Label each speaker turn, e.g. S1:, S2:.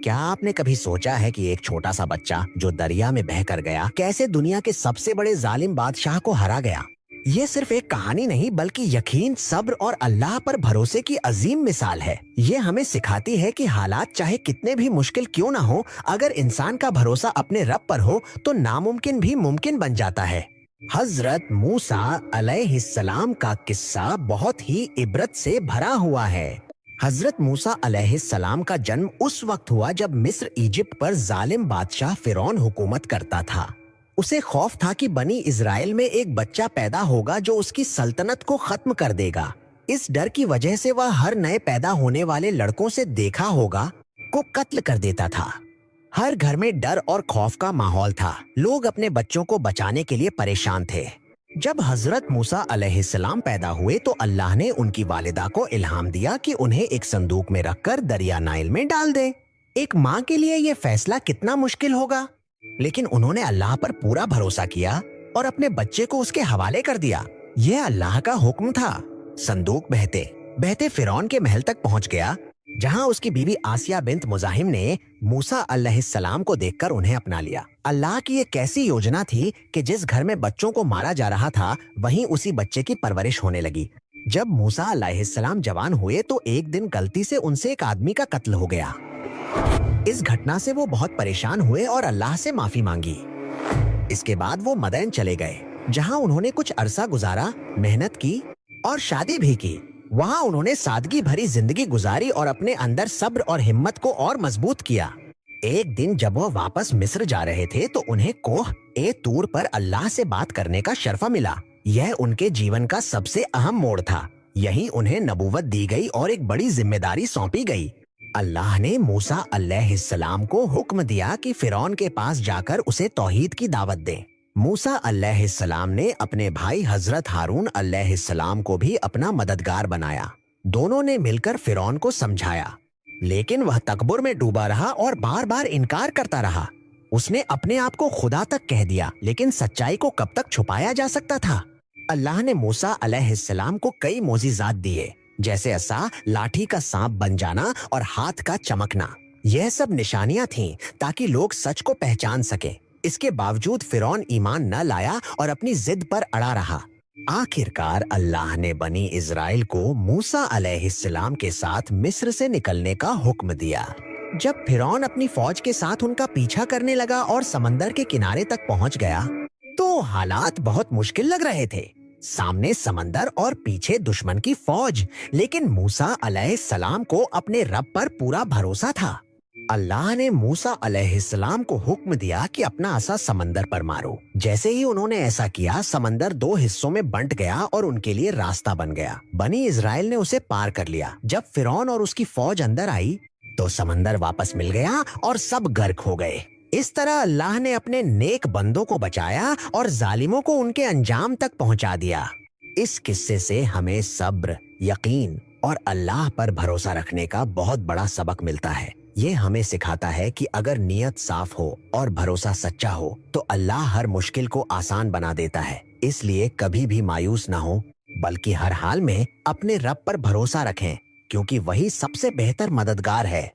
S1: क्या आपने कभी सोचा है कि एक छोटा सा बच्चा जो दरिया में बहकर गया कैसे दुनिया के सबसे बड़े जालिम बादशाह को हरा गया? ये सिर्फ एक कहानी नहीं बल्कि यकीन, सब्र और अल्लाह पर भरोसे की अजीम मिसाल है। ये हमें सिखाती है कि हालात चाहे कितने भी मुश्किल क्यों ना हो, अगर इंसान का भरोसा अपने रब पर हो तो नामुमकिन भी मुमकिन बन जाता है। हजरत मूसा अलैहिस्सलाम का किस्सा बहुत ही इबरत से भरा हुआ है। हजरत मूसा अलैहिस्सलाम का जन्म उस वक्त हुआ जब मिस्र इजिप्ट पर जालिम बादशाह फिरौन हुकूमत करता था। उसे खौफ था कि बनी इजराइल में एक बच्चा पैदा होगा जो उसकी सल्तनत को खत्म कर देगा। इस डर की वजह से वह हर नए पैदा होने वाले लड़कों से देखा होगा को कत्ल कर देता था। हर घर में डर और खौफ का माहौल था। लोग अपने बच्चों को बचाने के लिए परेशान थे। जब हजरत मूसा अलैहिस्सलाम पैदा हुए तो अल्लाह ने उनकी वालिदा को इल्हाम दिया कि उन्हें एक संदूक में रखकर दरिया नाइल में डाल दें। एक माँ के लिए यह फैसला कितना मुश्किल होगा, लेकिन उन्होंने अल्लाह पर पूरा भरोसा किया और अपने बच्चे को उसके हवाले कर दिया। यह अल्लाह का हुक्म था। संदूक बहते बहते फिरौन के महल तक पहुंच गया, जहां उसकी बीवी आसिया बिन्त मुजाहिम ने मूसा अलैहिस्सलाम को देखकर उन्हें अपना लिया। अल्लाह की ये कैसी योजना थी कि जिस घर में बच्चों को मारा जा रहा था वहीं उसी बच्चे की परवरिश होने लगी। जब मूसा अलैहिस्सलाम जवान हुए तो एक दिन गलती से उनसे एक आदमी का कत्ल हो गया। इस घटना से वो बहुत परेशान हुए और अल्लाह से माफी मांगी। इसके बाद वो मदैन चले गए, जहां उन्होंने कुछ अरसा गुजारा, मेहनत की और शादी भी की। वहां उन्होंने सादगी भरी जिंदगी गुजारी और अपने अंदर सब्र और हिम्मत को और मजबूत किया। एक दिन जब वो वापस मिस्र जा रहे थे तो उन्हें कोह ए तूर पर अल्लाह से बात करने का शर्फा मिला। यह उनके जीवन का सबसे अहम मोड़ था। यहीं उन्हें नबूवत दी गई और एक बड़ी जिम्मेदारी सौंपी गई। अल्लाह ने मूसा अलैहिस्सलाम को हुक्म दिया कि फिरौन के पास जाकर उसे तौहीद की दावत दें। मूसा अलैहिस्सलाम ने अपने भाई हजरत हारून अलैहिस्सलाम को भी अपना मददगार बनाया। दोनों ने मिलकर फिरौन को समझाया, लेकिन वह तकब्बुर में डूबा रहा और बार बार इनकार करता रहा। उसने अपने आप को खुदा तक कह दिया, लेकिन सच्चाई को कब तक छुपाया जा सकता था? अल्लाह ने मूसा अलैहिस्सलाम को कई मोजिज़ात दिए, जैसे असा, लाठी का सांप बन जाना और हाथ का चमकना। यह सब निशानियां थीं ताकि लोग सच को पहचान सके। इसके बावजूद फिरौन ईमान न लाया और अपनी जिद पर अड़ा रहा। आखिरकार अल्लाह ने बनी इजराइल को मूसा अलैहिस्सलाम के साथ मिस्र से निकलने का हुक्म दिया। जब फिरौन अपनी फौज के साथ उनका पीछा करने लगा और समंदर के किनारे तक पहुंच गया तो हालात बहुत मुश्किल लग रहे थे। सामने समंदर और पीछे दुश्मन की फौज, लेकिन मूसा अलैहिस्सलाम को अपने रब पर पूरा भरोसा था। अल्लाह ने मूसा अलैहिस्सलाम को हुक्म दिया कि अपना असा समंदर पर मारो। जैसे ही उन्होंने ऐसा किया, समंदर दो हिस्सों में बंट गया और उनके लिए रास्ता बन गया। बनी इजराइल ने उसे पार कर लिया। जब फिरौन और उसकी फौज अंदर आई तो समंदर वापस मिल गया और सब गर्क हो गए। इस तरह अल्लाह ने अपने नेक बंदों को बचाया और जालिमों को उनके अंजाम तक पहुंचा दिया। इस किस्से से हमें सब्र, यकीन और अल्लाह पर भरोसा रखने का बहुत बड़ा सबक मिलता है। ये हमें सिखाता है कि अगर नीयत साफ हो और भरोसा सच्चा हो तो अल्लाह हर मुश्किल को आसान बना देता है। इसलिए कभी भी मायूस ना हो, बल्कि हर हाल में अपने रब पर भरोसा रखें, क्योंकि वही सबसे बेहतर मददगार है।